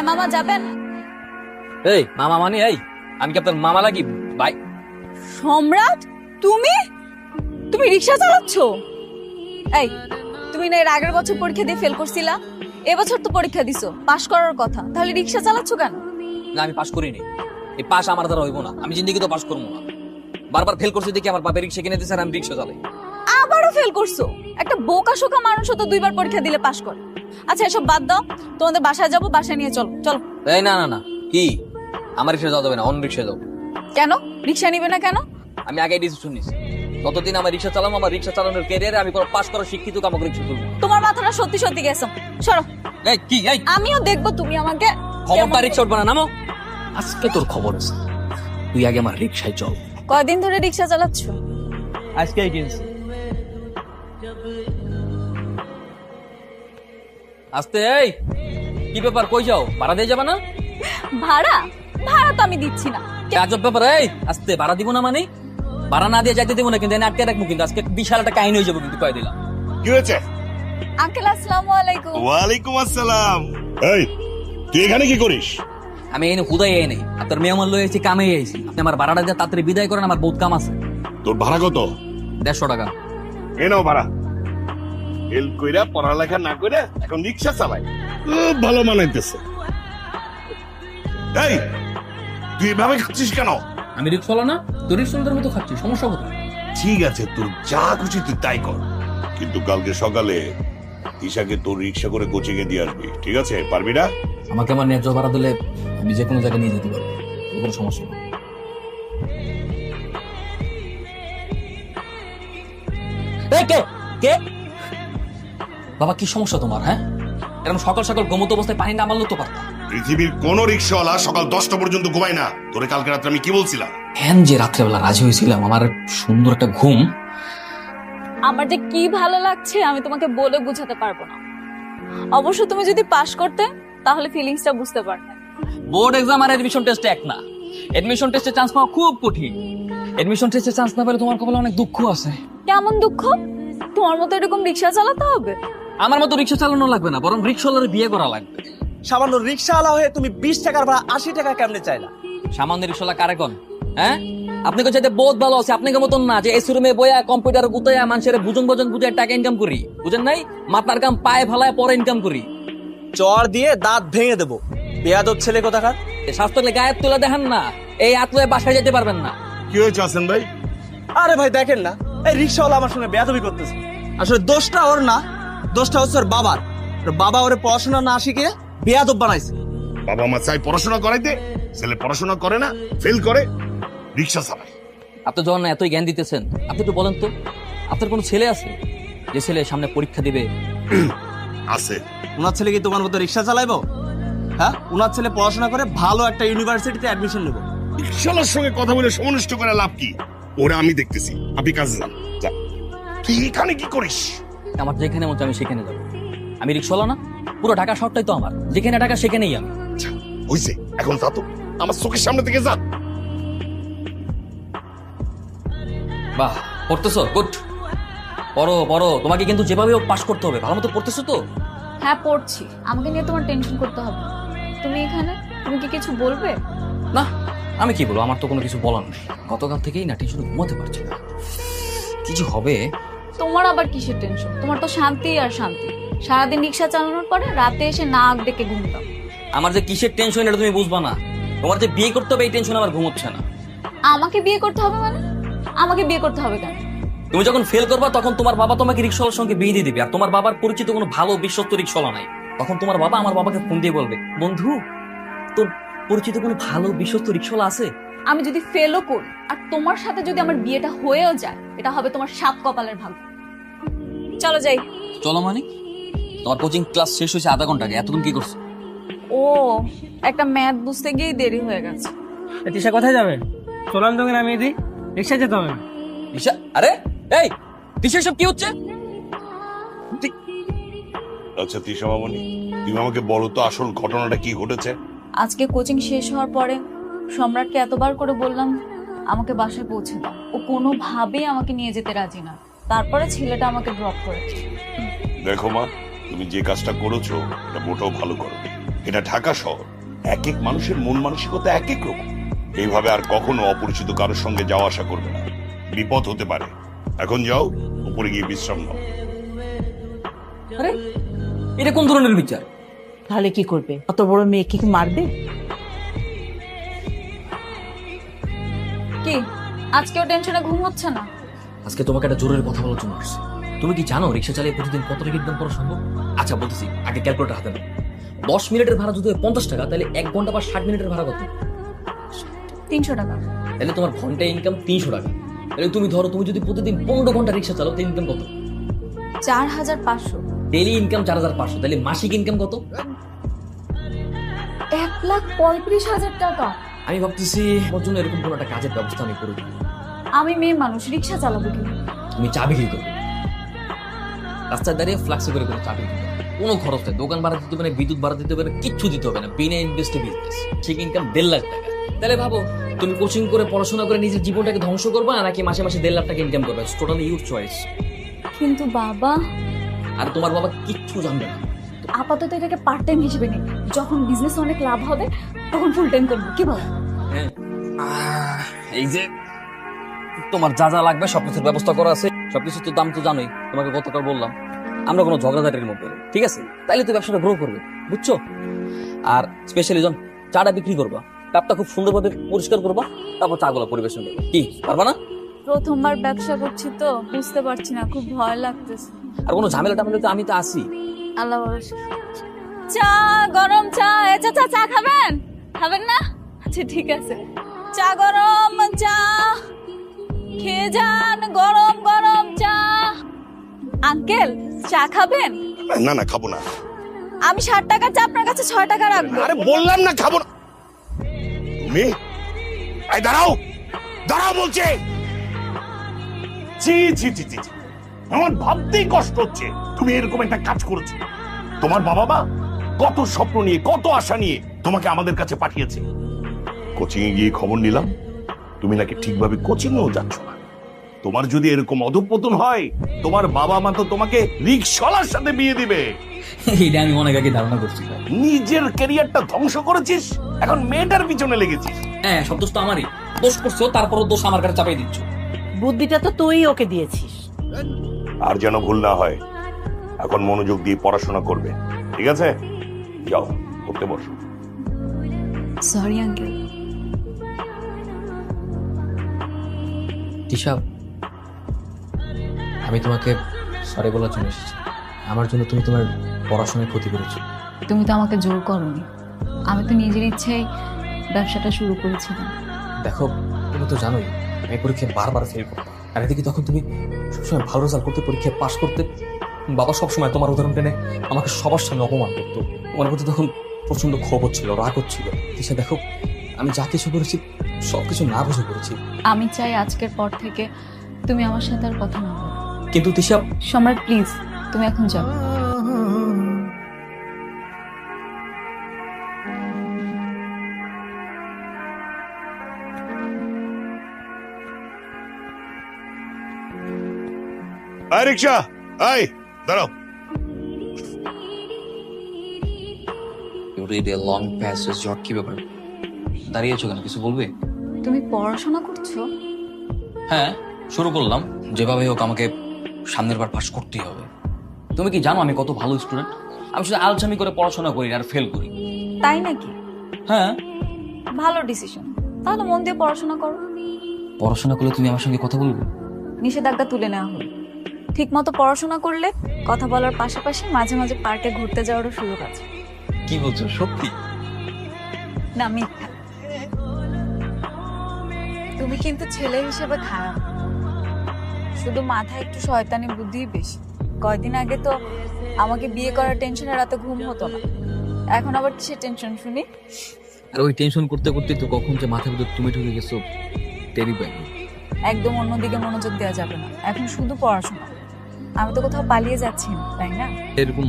মামা যাবেন? এই মামা মানে এই আমি কি আপনার মামা লাগি ভাই? সম্রাট, তুমি তুমি রিকশা চালাচ্ছ? এই, তুমি না এর আগের বছর পরীক্ষা দিয়ে ফেল করছিলা, এবছর তো পরীক্ষা দিছো, পাশ করার কথা, তাহলে রিকশা চালাচ্ছ কেন? না আমি পাস করিনি, এই পাস আমার দ্বারা হইব না, আমি জিন্দেগি তো পাস করবো না। বারবার ফেল করছি দেখি আমার বাপের রিক্সা কিনে দিয়েছে আর আমি রিক্সা চালাই। আবারও ফেল করছো? একটা বোকা শোকা মানুষও তো দুইবার পরীক্ষা দিলে পাশ করে। আচ্ছা এসব বাদ দাও, তোমাদের বাসায় যাবো, বাসায় নিয়ে চলো চলো। এই না না না, কি আমার রিক্সা যাওয়া যাবে না, অন্য রিক্সা যাও। কেন রিকশা নিবে না কেন? আমি আগে ডিসিশন নিছি, ততদিন আমার রিক্সা চালাম, আমার রিক্সা চালানোর ক্যারিয়ারে আমি কোনো পাস করা শিক্ষিত কামক রিক্সা চলবো। তোমার মাথাটা সত্যি সত্যি গেছে, সরো। এই কি এই আমিও দেখবো তুমি আমাকে খবরদার রিক্সা উঠবে না, নামো। আজকে তোর খবর আছে, তুই আগে আমার রিক্সায় চল। কয়দিন ধরে রিকশা চালাচ্ছ? আজকেই কিনছি। আস্তে, এই কি ব্যাপার, কই যাও? ভাড়া দিয়ে যাবে না? ভাড়া? ভাড়া তো আমি দিচ্ছি না। আজব ব্যাপার, এই আস্তে, ভাড়া দিব না মানে? ভাড়া না দিয়ে যাইতে দিব না, কিন্তু এনে আটকে রাখবো, কিন্তু আজকে বিশাল একটা কাহিনী হয়ে যাবো কিন্তু, কয়ে দিলাম। কি হয়েছে? আঙ্কেল আসসালামু আলাইকুম। ওয়ালাইকুম আসসালাম। এই তুই এখানে কি করিস? আমি এনে হুদাই এনে আপনার মেহমান লয়ে এসেছি, কামে এসেছি। আপনি আমার ভাড়াটা দিয়ে তাড়াতাড়ি বিদায় করেন, আমার বহুত কাম আছে। তোর ভাড়া কত? 150 টাকা। এ নাও ভাড়া। এল কইরা পড়ালেখা না কইরা এখন রিক্সা চালাই, খুব ভালো মানাইতেছে। এই তুই এভাবে খাচ্ছিস কেন? আমি রিক্সাওয়ালা না, তো রিক্সাওয়ালাদের মতো খাচ্ছি, সমস্যা কোথায়? ঠিক আছে, তোর যা খুশি তুই তাই কর, কিন্তু কালকে সকালে ঈশাকে তোর রিক্সা করে কোচিংয়ে দিয়ে আসবি, ঠিক আছে? পারবি না? আমাকে আমার ন্যায্য ভাড়া দিলে আমি যে কোনো জায়গায় নিয়ে যেতে পারবো, কোনো সমস্যা নেই। এই কে কে? বাবা কি সমস্যা তোমার? হ্যাঁ, এরকম সকাল সকাল ঘুমন্ত অবস্থায় পানি না মারলেও তো পারতাম। পৃথিবীর কোন রিক্সাওয়ালা সকাল 10টা পর্যন্ত ঘুমায় না। তোরে কালকে রাত্রে আমি কি বলছিলাম? হ্যাঁ, যে রাত্রেবেলা রাজি হয়েছিলাম, আমার সুন্দর একটা ঘুম। আমার যে কি ভালো লাগছে আমি তোমাকে বলে বোঝাতে পারবো না। অবশ্য তুমি যদি পাশ করতে তাহলে ফিলিংসটা বুঝতে পারতে। বোর্ড এক্সাম আর এডমিশন টেস্ট এক না, এডমিশন টেস্টে চান্স পাওয়া খুব কঠিন। এডমিশন টেস্টে চান্স না পেলে তোমার কপালে অনেক দুঃখ আছে। কেমন দুঃখ? তোমার মতো এরকম রিকশা চালাতে হবে? আমার মতো রিক্সা চালানো লাগবে না, বরং রিক্সাওয়ালার বিয়ে করা লাগবে। সামান্য রিক্সাওয়ালা হয়ে তুমি 20 টাকার ভাড়া 80 টাকা কেমনে চাইলা? সামান্য রিক্সাওয়ালা কারে কোন? হ্যাঁ, আপনি তো চাইতে বহুত ভালো আছে, আপনাকে মতন না যে এই শোরুমে বইয়া কম্পিউটার গুতাইয়া মানুষের বুঝন বুঝায় টাকা ইনকাম করি, বুঝেন নাই? মাথার কাম পায়ে ফালায় পরে ইনকাম করি। চর দিয়ে দাঁত ভেঙে দেবো, বেয়াদব ছেলে কোথাকার। স্বাস্থ্য গায়ের তুলে দেখেন না, এই আতলে বাসায় যেতে পারবেন না। কি হয়েছে হাসান ভাই? আরে ভাই দেখেন না, এই রিক্সাওয়ালা আমার সঙ্গে বেয়াদবি করতেছে। আসলে দোষটা ওর না, দোষটা হচ্ছে ওর বাবার। ওর বাবা ওরে পড়াশোনা না শিখে বেয়াদব বানাইছে। বাবা মা চাই পড়াশোনা করাইতে, ছেলে পড়াশোনা করে না, ফেল করে, রিক্সা চালায়। আপনি যখন এতই জ্ঞান দিতেছেন, আপনি একটু বলেন তো, আপনার কোনো ছেলে আছে যে ছেলে সামনে পরীক্ষা দিবে? আছে। উনার ছেলে কি তোমার মতো রিক্সা চালাইবো? হ্যাঁ, উনার ছেলে পড়াশোনা করে ভালো একটা ইউনিভার্সিটিতে অ্যাডমিশন নেবো। রিক্সাওয়ালার সঙ্গে কথা বলে সমনিষ্ঠ করে লাভ কি? ওরা আমি দেখতেছি, আপনি কাজে যান। যা। তুই এখানে কি করিস? আমার যেখানে মন চায় আমি সেখানে যাবো। আমি রিক্সাওয়ালা না, পুরো ঢাকা শহরটাই তো আমার, যেখানে ঢাকা সেখানেই আমি। যা, হইছে, এখন যা তো, আমার চোখের সামনে থেকে যা। বাহ, পড়তেছো? গুড, পড়ো পড়ো, তোমাকে কিন্তু যেভাবে পাস করতে হবে। ভালো মতো পড়তেছো তো? হ্যাঁ পড়ছি, আমাকে নিয়ে তোমার টেনশন করতে হবে না। তুমি এখানে, তুমি কি কিছু বলবে? না, আমি কি বলবো, আমার তো কোনো কিছু বলার নেই। গতকাল থেকেই না টেনশনে ঘুমাতে পারছি না, কিছু হবে। তোমার আবার কিসের টেনশন? তোমার তো শান্তি আর শান্তি। সারাদিন রিক্সা চালানোর পরে রাতে এসে নাক ডেকে ঘুম দাও। আমার যে কিসের টেনশন এটা তুমি বুঝবা না। তোমার যে বিয়ে করতে হবে এই টেনশন আমার ঘুমোচ্ছে না। আমাকে বিয়ে করতে হবে মানে? আমাকে বিয়ে করতে হবে কেন? তুমি যখন ফেল করবা তখন তোমার বাবা তোমাকে রিক্সাওয়ালার সঙ্গে বিয়ে দিয়ে দিবে, আর তোমার বাবার পরিচিত কোনো ভালো বিশ্বস্ত রিক্সাওয়ালা নাই। তখন তোমার বাবা আমার বাবাকে ফোন দিয়ে বলবে, বন্ধু তোর পরিচিত কোনো ভালো বিশ্বস্ত রিক্সাওয়ালা আছে? আমি যদি ফেলও করি আর তোমার সাথে যদি আমার বিয়েটা হয়েও যায়, এটা হবে তোমার সাত কপালের ভাগ্য। চলো যাই। চলো মানে? তোমার কোচিং ক্লাস শেষ হয়েছে আধা ঘন্টা আগে, এতক্ষণ কি করছো? ও, একটা ম্যাথ বুঝতে গিয়েই দেরি হয়ে গেছে। তিশা কোথায় যাবে? চলান তোকে নামিয়ে দিই, রিক্সা যেতে হবে। দিশা, আরে এই দিশা, সব কি হচ্ছে? আচ্ছা তিশা মামনি, তুমি আমাকে বলো তো আসল ঘটনাটা কি ঘটেছে? আজকে কোচিং শেষ হওয়ার পরে সম্রাটকে এতবার করে বললাম আমাকে বাসায় পৌঁছে দাও, ও কোনোভাবেই আমাকে নিয়ে যেতে রাজি না। তারপরে ছেলেটা আমাকে ড্রপ করেছে। দেখো মা, তুমি যে কাজটা করেছো এটা মোটেও ভালো করো। এটা ঢাকা শহর, এক এক মানুষের মন মানসিকতা এক এক রকম। এইভাবে আর কখনো অপরিচিত কারোর সঙ্গে যাওয়া আসা করবে না, বিপদ হতে পারে। এখন যাও, উপরে গিয়ে বিশ্রাম নাও। আরে এটা কোন ধরনের বিচার? তাহলে কি করবে? অত বড় মেয়েকে কি মারবে? কি আজকেও টেনশনে ঘুম হচ্ছে না? আজকে তোমাকে একটা জরুরি কথা বলার জন্য আসছি। তুমি কি জানো রিক্সা চালিয়ে প্রতিদিন কত টাকা ইনকাম করা সম্ভব? আচ্ছা বলতেছি, আগে ক্যালকুলেটর হাতে নাও। 10 মিনিটের ভাড়া যদি হয় 50 টাকা, তাহলে 1 ঘন্টা বা 60 মিনিটের ভাড়া কত? 300 টাকা। তাহলে তোমার ঘন্টায় ইনকাম 300 টাকা। তাহলে তুমি ধরো, তুমি যদি প্রতিদিন 15 ঘন্টা রিক্সা চালাও, তাহলে ইনকাম কত? 4500। ডেইলি ইনকাম 4500, তাহলে মাসিক ইনকাম কত? 1,35,000 টাকা। আমি ভাবতেছি ওর জন্য এরকম কোনো একটা কাজের ব্যবস্থা আমি করে দিই। আমি মেয়ে মানুষ, রিক্সা চালাবো কি? তুমি চা বিক্রি করবে, রাস্তায় দাঁড়িয়ে ফ্লাক্সে করে করে চা বিক্রি করবে। কোনো খরচ নেই, দোকান ভাড়া দিতে হবে না, বিদ্যুৎ ভাড়া দিতে হবে না, কিচ্ছু দিতে হবে না, বিনা ইনভেস্টে বিজনেস। ঠিক ইনকাম 1.5 লাখ টাকা। তাহলে ভাবো, তুমি কোচিং করে পড়াশোনা করে নিজের জীবনটাকে ধ্বংস করবে না, নাকি মাসে মাসে 1.5 লাখ টাকা ইনকাম করবে? Totally your choice. কিন্তু বাবা, আর তোমার বাবা কিচ্ছু জানবে না। আপাতত এটাকে পার্ট টাইম হিসেবে নেই, যখন বিজনেস অনেক লাভ হবে তখন ফুল টাইম করবো, কি বল? হ্যাঁ, এই যে তোমার যা যা লাগবে সবকিছুর ব্যবস্থা করা আছে। সবকিছুর তো দাম তো জানোই, তোমাকে গতকাল বললাম। আমরা কোনো ঝগড়াঝাটির মধ্যে নেই, ঠিক আছে? তাইলে তো ব্যবসাটা গ্রো করবে, বুঝছো? আর স্পেশালি যখন চাটা বিক্রি করবা, কাপটা খুব সুন্দরভাবে পরিষ্কার করবা, তারপর চাগুলো পরিবেশন করবে। কি পারবা না? প্রথমবার ব্যবসা করছি তো বুঝতে পারছি না, খুব ভয় লাগতেছে। আর কোনো ঝামেলা টামেলা তো আমি তো আসি। আল্লাহ ভরসা। চা, গরম চা। চাচা চা খাবেন? খাবেন না? আচ্ছা ঠিক আছে, চা গরম চা খেয়ে যান, গরম গরম চা। আঙ্কেল চা খাবেন? না না, খাবো না। আমি 60 টাকার চা আপনার কাছে 6 টাকা রাখবো। আরে বললাম না খাবো না। তুমি এই দাঁড়াও, দাঁড়াও বলছে। জি জি জি জি জি। আমার ভাবতেই কষ্ট হচ্ছে তুমি এরকম একটা কাজ করেছো। তোমার বাবা মা কত স্বপ্ন নিয়ে, কত আশা নিয়ে তোমাকে আমাদের কাছে পাঠিয়েছে। কোচিং এ গিয়ে খবর নিলাম তুমি নাকি ঠিকভাবে কোচিং এও যাচ্ছ না। তোমার যদি এরকম অধঃপতন হয়, তোমার বাবা মা তো তোমাকে রিকশাওয়ালার সাথে বিয়ে দিবে। এটা আমি অনেক আগে ধারণা করছি। নিজের ক্যারিয়ারটা ধ্বংস করেছিস, এখন মেয়েটার পিছনে লেগেছিস। হ্যাঁ, সব দোষ তো আমারই। দোষ করছো, তারপরও দোষ আমার কাছে চাপাই দিচ্ছ। বুদ্ধিটা তো তুই ওকে দিয়েছিস। আর যেন ভুল না হয়, এখন মনোযোগ দিয়ে পড়াশোনা করবে, ঠিক আছে? যাও, পড়তে বসো। Sorry uncle. তিশা, আমি তোমাকে সরি বলার জন্য এসেছি। আমার জন্য তুমি তোমার পড়াশোনায় ক্ষতি করেছো। তুমি তো আমাকে জোর করোনি, আমি তো নিজের ইচ্ছেই ব্যবসাটা শুরু করেছিলাম। দেখো, তুমি তো জানোই আমি পরীক্ষায় বারবার ফেল করতাম। আর এদিকে তখন তুমি সবসময় ভালো রেজাল্ট করতে, পরীক্ষায় পাশ করতে। বাবা সবসময় তোমার উদাহরণ টেনে আমাকে সবার সামনে অপমান করতো। তোমার প্রতি তখন প্রচন্ড ক্ষোভ হচ্ছিল, রাগ হচ্ছিল। তিশা দেখো, আমি যা কিছু করেছি সবকিছু না বুঝে করেছি। আমি চাই আজকের পর থেকে তুমি আমার সাথে আর কথা না বলো। কিন্তু তিশা, সম্রাট প্লিজ, তুমি এখন যাও। আয় রিক্সা, আয় দাঁড়াও। You read a long passage, your কি ব্যাপার? দাঁড়িয়েছো কেন, কিছু বলবে? তুমি পড়াশোনা করছো? হ্যাঁ, শুরু করলাম। যেভাবে হোক আমাকে সামনের বার পাস করতেই হবে। তুমি কি জানো আমি কত ভালো স্টুডেন্ট? আমি শুধু আলসামি করে পড়াশোনা করি আর ফেল করি। তাই নাকি? হ্যাঁ। ভালো ডিসিশন, তাহলে মন দিয়ে পড়াশোনা করো। পড়াশোনা করলে তুমি আমার সঙ্গে কথা বলবে? নিষেধাজ্ঞা তুলে নেওয়া হলো। ঠিক মতো পড়াশোনা করলে কথা বলার পাশাপাশি মাঝে মাঝে পার্কে ঘুরতে যাওয়ারও সুযোগ আছে। কি বলছো, সত্যি? না মিথ্যা। তুমি কিন্তু ছেলে হিসেবে খারাপ, শুধু মাথায় একটু শয়তানি বুদ্ধি বেশি। কয়দিন আগে তো আমাকে বিয়ে করার টেনশনে রাতে ঘুম হতো না, এখন আবার কিসের টেনশন শুনি? আর ওই টেনশন করতে করতে তো কখন যে মাথার ভিতর তুমি ঢুকে গেছো টেরি পাইনি। একদম অন্যদিকে মনোযোগ দেওয়া যাবে না, এখন শুধু পড়াশোনা। আমি তো কোথাও পালিয়ে যাচ্ছি না, তাই না? এরকম